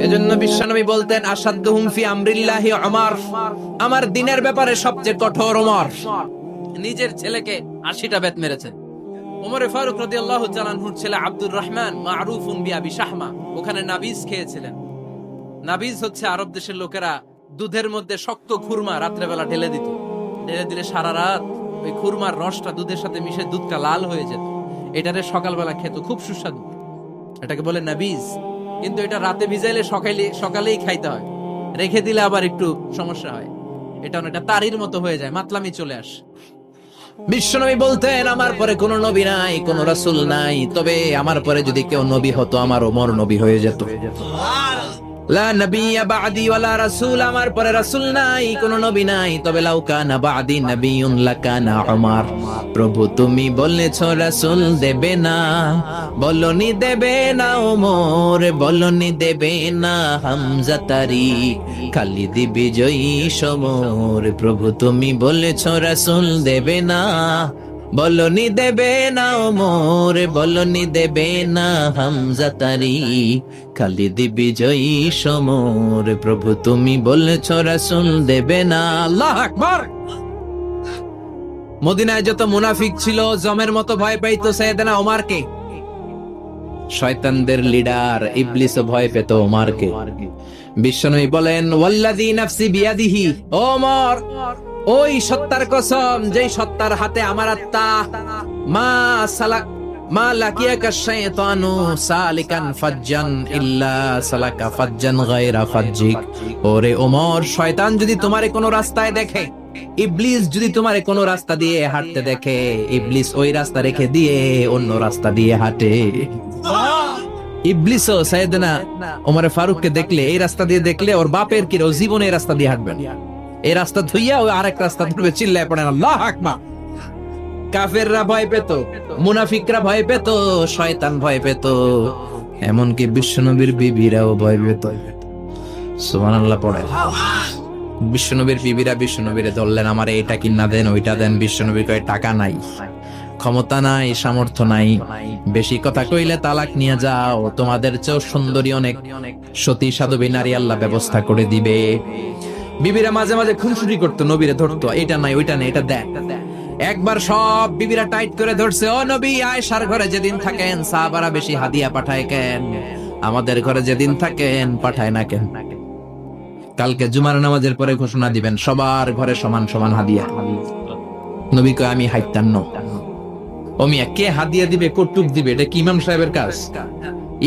এজন্য বিশ্বনবী বলতেন আসাদুহুম ফি আমরিল্লাহি ওমর, আমার দ্বীনের ব্যাপারে সবচেয়ে কঠোর ওমর। নিজের ছেলেকে ৮০টা বেত মেরেছেন। ওমর ফারুক রাদিয়াল্লাহু তাআলা আনহুর ছেলে আব্দুর রহমান মারুফুন বিআবি শাহমা ওখানে নাবিজ খেয়েছিলেন। নাবিজ হচ্ছে আরব দেশের লোকেরা দুধের মধ্যে শক্ত খুরমা রাত্রে বেলা ঢেলে দিত। ঢেলে দিলে সারা রাত ওই খুরমার রসটা দুধের সাথে মিশে দুধটা লাল হয়ে যেত। এটারে সকালবেলা খেত, খুব সুস্বাদু, এটাকে বলে নাবিজ। কিন্তু এটা রাতে ভিজাইলে সকালেই খাইতে হয়, রেখে দিলে আবার একটু সমস্যা হয়। এটা অনেকটা তারির মতো হয়ে যায়, মাতলামি চলে আসে। বিশ্বনবী বলতেন আমার পরে কোনো নবী নাই, কোনো রাসূল নাই, তবে আমার পরে যদি কেউ নবী হতো আমার ওমর নবী হয়ে যেত। লা নবিয়্যা বা'দি ওয়ালা রাসূল, আমার পরে রাসূল নাই, কোনো নবী নাই, তবে লাউ কানা বা'দি নবিয়্যুন লাকানা উমর। প্রভু তুমি বলেছো রাসূল দেবে না, বলনি দেবে না ওমর, বলনি দেবে না হামজা তারিক, খালিদ বিজয়ী সমর। প্রভু তুমি বলেছো রাসূল দেবে না, বলনি দেবে না ওমর, বলনি দেবে না হামজা তারিক, খালিদ বিজয়ী সমর। প্রভু তুমি বলেছো রাসূল দেবে না। আল্লাহু আকবার। মদিনায় যত মুনাফিক ছিল জমের মতো ভয় পাইতো সাইয়েদনা ওমরকে। শয়তানদের লিডার ইবলিসও ভয় পেত ওমরকে। বিশ্বনবী বলেন ওয়াল্লাযী নাফসি বিয়াদিহি, ওমর ওই সত্তার কসম যেই সত্তার হাতে আমার আত্মা, মা লাকিয়াকা শাইতানু সালিকান ফাজ্জান ইল্লা সালাকা ফাজ্জান গায়রা ফাজ্জিক। ওরে ওমর, শয়তান যদি তোমারে কোনো রাস্তায় দেখে, ইবলিস যদি তোমারে কোনো রাস্তা দিয়ে হাঁটতে দেখে, ইবলিস ওই রাস্তা রেখে দিয়ে অন্য রাস্তা দিয়ে হাঁটে। ইবলিসও সাইয়েদনা ওমর ফারুককে দেখলে, এই রাস্তা দিয়ে দেখলে ওর বাপের কি জীবনে এই রাস্তা দিয়ে হাঁটবেন, এই রাস্তা ধুইয়া ওই আরেক রাস্তা ধরবে, চিল্লায় পড়েন আল্লাহু আকবার। কাফেররা ভয় পেত, মুনাফিকরা ভয় পেত, শয়তান ভয় পেত, এমনকি বিশ্বনবীর বিবিরাও ভয় পেত। সুবহানাল্লাহ পড়ে। বিশ্বনবীর বিবিরা বিশ্বনবীরে ধরলেন, আমারে এটা কিনা দেন, ওইটা দেন। বিশ্বনবী কয় টাকা নাই, ক্ষমতা নাই, সামর্থ্য নাই, বেশি কথা কইলে তালাক নিয়ে যাও, তোমাদের চেয়েও সুন্দরী অনেক সতী সাধবী নারী আল্লাহ ব্যবস্থা করে দিবে। বিবিরা মাঝে মাঝে খুনসুটি করতো, নবীরে ধরতো, এটা নাই ওইটা নেই, এটা দেখ। একবার সব বিবিরা টাইট করে ধরছে, ও নবী আয়েশার ঘরে যেদিন থাকেন সাহাবারা বেশি হাদিয়া পাঠায় কেন, আমাদের ঘরে যেদিন থাকেন পাঠায় না কেন? কালকে জুমার নামাজের পরে ঘোষণা দিবেন সবার ঘরে সমান সমান হাদিয়া। নবী কয় আমি হাইতান্ন। ও মিয়া, কে হাদিয়া দিবে, কটুক দিবে, এটা কি ইমাম সাহেবের কাজ?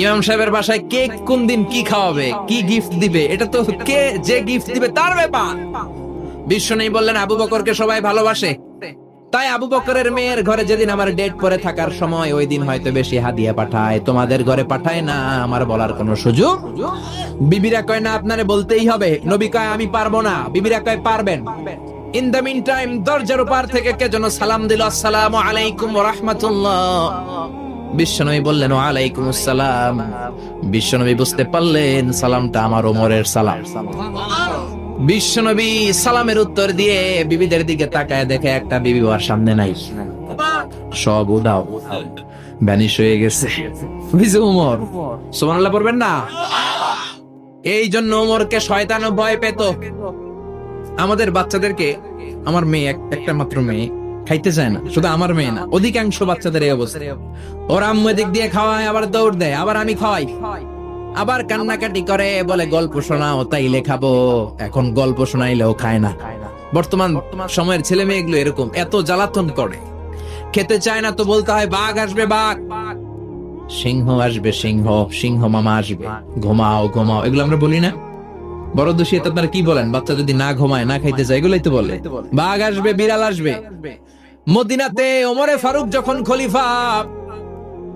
ইমাম সাহেবের বাসায় কে কোন দিন কি খাওয়াবে, কি গিফট দিবে, এটা তো কে যে গিফট দিবে তার ব্যাপার। বিশ্বনবী বললেন আবু বকরকে সবাই ভালোবাসে, তাই আবু বকরের মেয়ের ঘরে যেদিন আমার ডেট পরে থাকার সময়, ওই দিন হয়তো বেশি হাদিয়া পাঠায়, তোমাদের ঘরে পাঠায় না, আমার বলার কোনো সুযোগ। বিবিরা কয় না, আপনারে বলতেই হবে। নবী কয় আমি পারবো না, বিবিরা কয় পারবেন। ইন দ্য মিন টাইম দরজার উপর থেকে কে যেন সালাম দিল, আসসালামু আলাইকুম ওয়া রাহমাতুল্লাহ। বিশ্বনবী বললেন ওয়া আলাইকুম আসসালাম। বিশ্বনবী বুঝতে পারলেন সালামটা আমার ওমরের সালাম। বিশ্বনবী সালামের উত্তর দিয়ে বিবিদের দিকে তাকায়, দেখে একটা বিবি ওর সামনে নাই, সব উদাও, ভ্যানিশ হয়ে গেছে। ওমর সুবহানাল্লাহ পড়বেন না? এই জন্য ওমরকে শয়তানও ভয় পেত। আমাদের বাচ্চাদেরকে, আমার মেয়ে একটা মাত্র মেয়ে, খাইতে চায় না, শুধু আমার মেয়ে না, অধিকাংশ বাচ্চাদের এই অবস্থা। ওর আম্মু এদিক দিয়ে খাওয়ায়, আবার দৌড় দেয়, আবার আমি খাওয়াই, আবার কান্নাকাটি করে, বলে গল্প শোনাও, তাইলে খাবো। এখন গল্প শোনাইলেও খায় না। বর্তমান সময়ের ছেলে মেয়েগুলো এরকম, এত জ্বালাতন করে, খেতে চায় না তো বলতে হয় বাঘ আসবে বাঘ, সিংহ আসবে সিংহ, সিংহ মামা আসবে, ঘুমাও ঘুমাও, এগুলো আমরা বলি না? বড় দোষী আপনারা কি বলেন? বাচ্চা যদি না ঘুমায়, না খাইতে চায়, এগুলোই তো বলে। বাঘ আসবে, বিড়াল আসবে। মদিনাতে ওমরে ফারুক যখন খলিফা,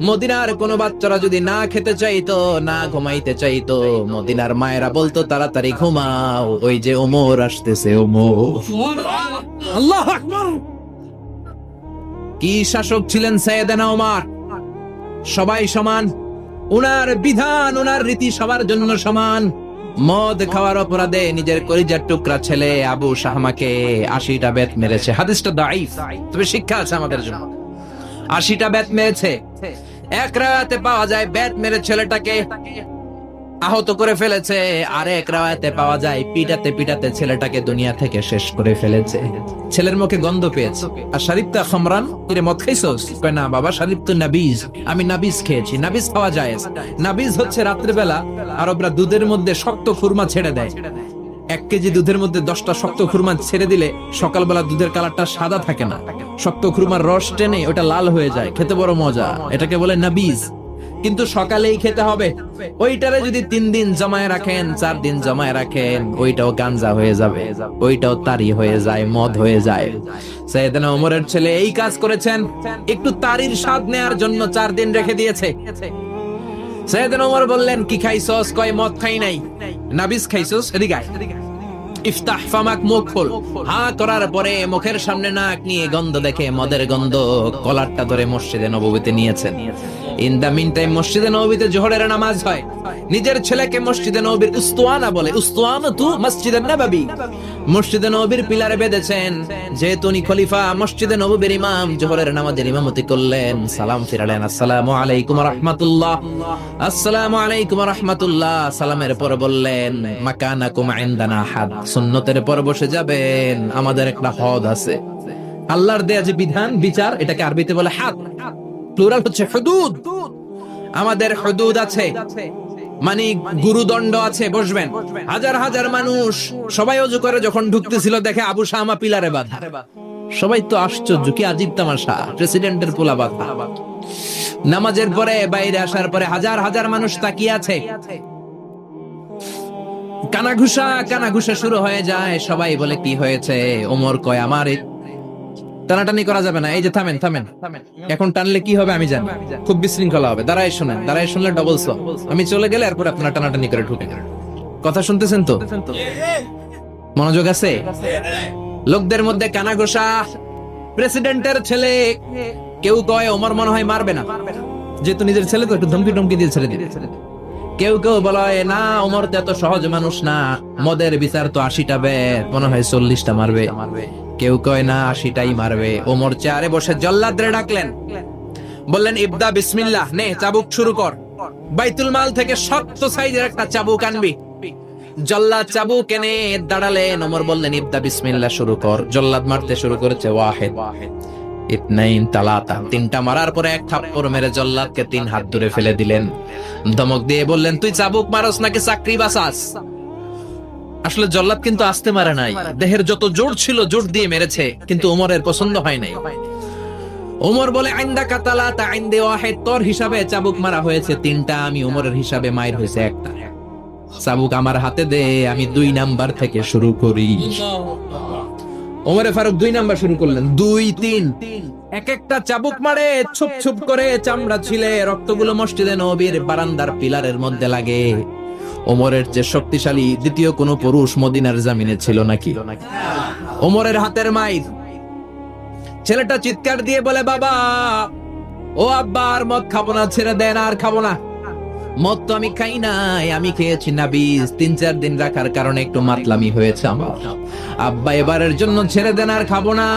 মদিনার কোন বাচ্চারা যদি না খেতে চাইতো, না ঘুমাইতে চাইতো, মদিনার মায়েরা বলতো তাড়াতাড়ি ঘুমাও, ওই যে ওমর আসতেছে, ওমর। আল্লাহু আকবার। কি শাসক ছিলেন সাইয়েদনা ওমর! সবাই সমান, উনার বিধান, উনার রীতি সবার জন্য সমান। মদ খাওয়ার অপরাধে নিজের কলিজার টুকরা ছেলে আবু শাহমাকে ৮০টা বেত মেরেছে। হাদিসটা দাঈফ, তবে শিক্ষা আছে আমাদের জন্য। ৮০টা বেত মেরেছে। এক রাতে পাওয়া যায় বেত মেরে ছেলেটাকে আহত করে ফেলেছে। আরেক রাওয়ায়াতে পাওয়া যায় পিটাতে পিটাতে ছেলেটাকে দুনিয়া থেকে শেষ করে ফেলেছে। ছেলের মুখে গন্ধ পেয়েছে। আর শরীফতা খামরান, এর মদ খাইছস? কয় না বাবা, শরীফ তো নাবিজ, আমি নাবিজ খেয়েছি। নাবিজ খাওয়া যায়। নাবিজ হচ্ছে রাত্রিবেলা আরবরা দুধের মধ্যে শক্ত খুরমা ছেড়ে দেয়। 1 কেজি দুধের মধ্যে 10টা শক্ত খুরমা ছেড়ে দিলে সকালবেলা দুধের কালারটা সাদা থাকে না, শক্ত খুরমার রস টেনে ওটা লাল হয়ে যায়, খেতে বড় মজা। এটাকে বলে নাবিজ। কিন্তু সকালেই খেতে হবে। ওইটারে যদি 3 দিন জমায় রাখেন, 4 দিন জমায় রাখেন, ওইটাও গাঞ্জা হয়ে যাবে, ওইটাও তারি হয়ে যায়, মদ হয়ে যায়। সাইয়েদনা ওমরের ছেলে এই কাজ করেছেন, একটু তারির স্বাদ নেয়ার জন্য 4 দিন রেখে দিয়েছে। সাইয়েদনা ওমর বললেন, কি খাইছস? কয় মদ খাই নাই। নাবিজ খাইছস? এদিকে আয়। ইফতাহ ফামাক, মুখ খোল। হা করার পরে মুখের সামনে নাক নিয়ে গন্ধ দেখে মদের গন্ধ, কলারটা ধরে মসজিদে নববীতে নিয়েছেন। ইন দা মিন টাইম মসজিদে নববীতে জোহরের নামাজ হয়। নিজের ছেলেকে মসজিদে নববীর উস্তুয়ানা বলে, উস্তুয়ানাতু মসজিদে নববী, মসজিদে নববীর পিলারে বেঁধেছেন। যেহেতু উনি খলিফা, মসজিদে নববীর ইমাম, জোহরের নামাজের ইমামতি করলেন। সালাম ফিরালেন, আসসালামু আলাইকুম ওয়া রাহমাতুল্লাহ, আসসালামু আলাইকুম ওয়া রাহমাতুল্লাহ। সালামের পর বললেন, মাকানাকুম ইনদানা হাদ, সুন্নতের পর বসে যাবেন, আমাদের একটা হদ আছে। আল্লাহর দেয়া যে বিধান, বিচার, এটাকে আরবিতে বলে হাদ, প্লুরাল হচ্ছে হুদুদ। আমাদের হুদুদ আছে, মানে গুরুদণ্ড আছে, বসবেন। হাজার হাজার মানুষ সবাই ওযু করে যখন ঢুকতেছিল, দেখে আবু শামা পিলারে বাঁধা। সবাই তো আশ্চর্য, কি আজীব তামাশা, প্রেসিডেন্টের পোলা বাঁধা। নামাজের পরে বাইরে আসার পরে হাজার হাজার মানুষ তাকিয়ে আছে। কানাঘুষা শুরু হয়ে যায়। সবাই বলে কি হয়েছে? ওমর কয়, আমার টানাটানি করা যাবে না। এই যে থামেন থামেন, এখন টানলে কি হবে আমি জানি, খুব বিশৃঙ্খলা হবে। দাঁড়ায় শুনেন, দাঁড়ায় শুনলে ডবল সওয়াব। আমি চলে গেলে এরপর আপনারা টানাটানি করে ঢুকেন। কথা শুনতেছেন তো? মনোযোগ আছে? লোকদের মধ্যে কানাঘোষা। প্রেসিডেন্টের ছেলে, কেউ কয় ওমর মনে হয় মারবে না, যেহেতু নিজের ছেলে তো একটু ধমকি টমকি দিয়ে ছেড়ে দিবে। কেউ কেউ বলে না, ওমর তো এত সহজ মানুষ না, মদের বিচার তো 80টা বের, মনে হয় 40টা মারবে। কেউ কয় না, 80টাই মারবে। ওমর চেয়ারে বসে জল্লাদরে ডাকলেন, বললেন, ইবদা বিসমিল্লাহ, নে চাবুক শুরু কর। বাইতুল মাল থেকে শক্ত সাইজের একটা চাবুক আনবি। জল্লাদ চাবুক এনে দাঁড়ালেন। ওমর বললেন, ইবদা বিসমিল্লাহ, শুরু কর। জল্লাদ মারতে শুরু করেছে। ওয়াহিদ, ইতনাইন, তালাতা, 3টা মারার পরে এক থাপ্পড় মেরে জল্লাদকে 3 হাত দূরে ফেলে দিলেন। ধমক দিয়ে বললেন, তুই চাবুক মারস নাকি চাকরি বাসাস? আসলে জল্লাদ কিন্তু আস্তে মারে নাই, দেহের যত জোর ছিল জোর দিয়ে মেরেছে, কিন্তু ওমরের পছন্দ হয় নাই। ওমর বলে, আইন্দা কাতালাতা আইন্দে ওয়াহিদ, তোর হিসাবে চাবুক মারা হয়েছে 3টা, আমি ওমরের হিসাবে মাইর হয়েছে 1টা। চাবুক আমার হাতে দে, আমি 2 নাম্বার থেকে শুরু করি। ওমরে ফারুক 2 নাম্বার শুরু করলেন। 2, 3, এক একটা চাবুক মারে, ছুপ ছুপ করে চামড়া ছিলে, রক্তগুলো মসজিদে নববীর বারান্দার পিলারের মধ্যে লাগে। ওমরের যে শক্তিশালী দ্বিতীয় কোন পুরুষ মদিনার জমিনে ছিল নাকি? ওমরের হাতের মাইর। ছেলেটা চিৎকার দিয়ে বলে, বাবা, ও আব্বা, আর মদ খাবো না, ছেড়ে দেন, আর খাবো না। মদ তো আমি খাই নাই, আমি খেয়েছি নাবিজ, 3-4 দিন রাখার কারণে একটু মাতলামি হয়েছে আমার। আব্বা, এবারের জন্য ছেড়ে দেন, আর খাবো না।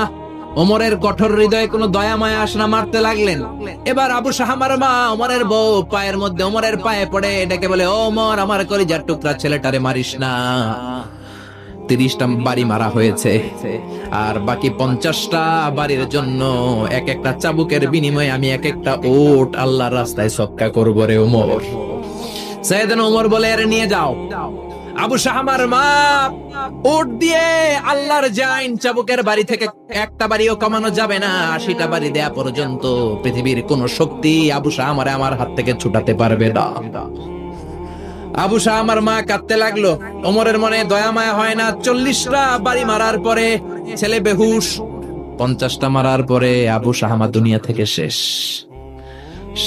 ওমরের কঠোর হৃদয়ে কোনো দয়া মায়া আসে না, মারতে লাগলেন। এবার আবু শাহামার মা, ওমরের বউ, পায়ের মধ্যে ওমরের পায়ে পড়ে ডেকে বলে, ও ওমর, আমার কলিজার টুকরা ছেলেটারে মারিস না। 30টা বাড়ি মারা হয়েছে, আর বাকি 50টা বাড়ির জন্য এক একটা চাবুকের বিনিময়ে আমি এক একটা ওট আল্লাহর রাস্তায় সদকা করব রে ওমর। সাইয়েদনা ওমর বলে, এর নিয়ে যাও। আবু শাহামার মা ওট দিয়ে আল্লাহর জাইন, চাবুকের বাড়ি থেকে একটা বাড়িও কমানো যাবে না, 80টা বাড়ি দেয়া পর্যন্ত পৃথিবীর কোন শক্তি আবু শাহামারে আমার হাত থেকে ছুটাতে পারবে না। আবু শাহামার মা কাঁদতে লাগলো। ওমরের মনে দয়া মায়া হয় না। 40টা বাড়ি মারার পরে ছেলে বেহুশ, 50টা মারার পরে আবু শাহামা দুনিয়া থেকে শেষ।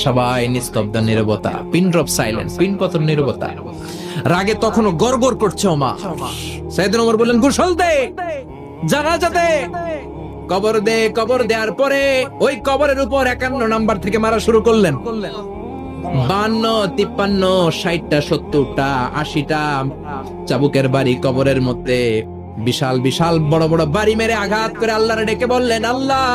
সবাই নিস্তব্ধ নীরবতা, পিন ড্রপ সাইলেন্স, পিন পতন নীরবতা। রাগে তখনও গড়গড় করছে ওমর। সাইয়েদনা ওমর বললেন, গোসল দে, জানাজা দে, কবর দে। কবর দেওয়ার পরে ওই কবরের উপর 51 নাম্বার থেকে মারা শুরু করলেন। 52, 53, 60টা, 70টা, 80টা চাবুকের বাড়ি কবরের মধ্যে, বিশাল বিশাল বড় বড় বাড়ি মেরে আঘাত করে আল্লাহরে ডেকে বললেন, আল্লাহ,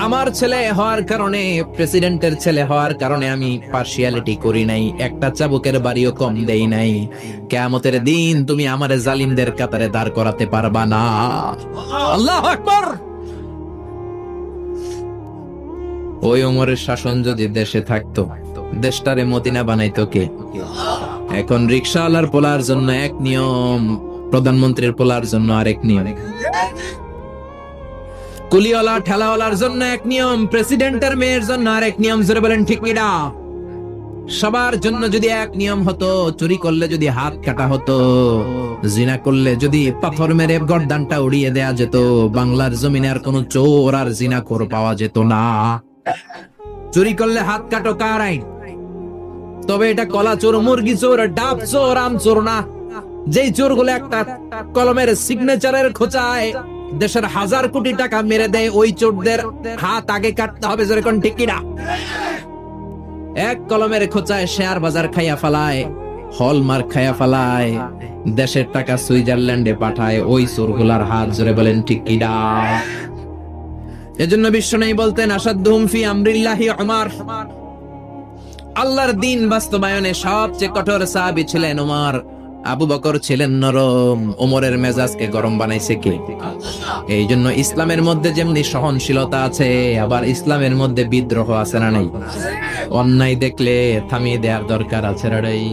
আমার ছেলে হওয়ার কারণে, প্রেসিডেন্টের ছেলে হওয়ার কারণে আমি পার্সিয়ালিটি করি নাই, একটা চাবুকের বাড়িও কম দেই নাই। কিয়ামতের দিন তুমি আমারে জালিমদের কাতারে দাঁড় করাতে পারবা না। আল্লাহু আকবার। ওই ওমরের শাসন যদি দেশে থাকতো, দেশটারে মদিনা বানাইতো কে? এখন রিকশাওয়ালার পোলার জন্য এক নিয়ম, প্রধানমন্ত্রীর পোলার জন্য আরেক নিয়ম, কুলিওয়ালা ঠেলাওয়ালার জন্য এক নিয়ম, প্রেসিডেন্টের মেয়ের জন্য আরেক নিয়ম। জোরে বলেন ঠিক কিনা? সবার জন্য যদি এক নিয়ম হতো, চুরি করলে যদি হাত কাটা হতো, জিনা করলে যদি পাথর মেরে গর্দানটা উড়িয়ে দেয়া যেত, বাংলার জমিনে আর কোনো চোর আর জিনাখোর পাওয়া যেত না। চুরি করলে হাত কাটো কার আইন? তবে এটা কলা চোর, মুরগি চোর, ডাব চোর, আম চোর না। যেই চোরগুলো একটা কলমের সিগনেচারের খোঁচায় দেশের হাজার কোটি টাকা মেরে দেয়, ওই চোরদের হাত আগে কাটতে হবে। জোরে কোন ঠিক কিনা? এক কলমের খোঁচায় শেয়ার বাজার খাইয়া ফেলায়, হলমার্ক খাইয়া ফেলায়, দেশের টাকা সুইজারল্যান্ডে পাঠায়, ওই চোরগুলার হাত। জোরে বলেন ঠিক কিনা? এজন্য বিশ্বনবী বলতেন, আসাদুহুম ফি আমরিল্লাহি উমর। আল্লাহর দ্বীন বাস্তবায়নে সবচেয়ে কঠোর সাহাবী ছিলেন উমর। আবু বকর ছিলেন নরম, ওমরের মেজাজকে গরম বানাইছে কে? এই জন্য ইসলামের মধ্যে যেমনি সহনশীলতা আছে, আবার ইসলামের মধ্যে বিদ্রোহ আছে না নাই? অন্যায় দেখলে থামিয়ে দেওয়ার দরকার আছে না নাই?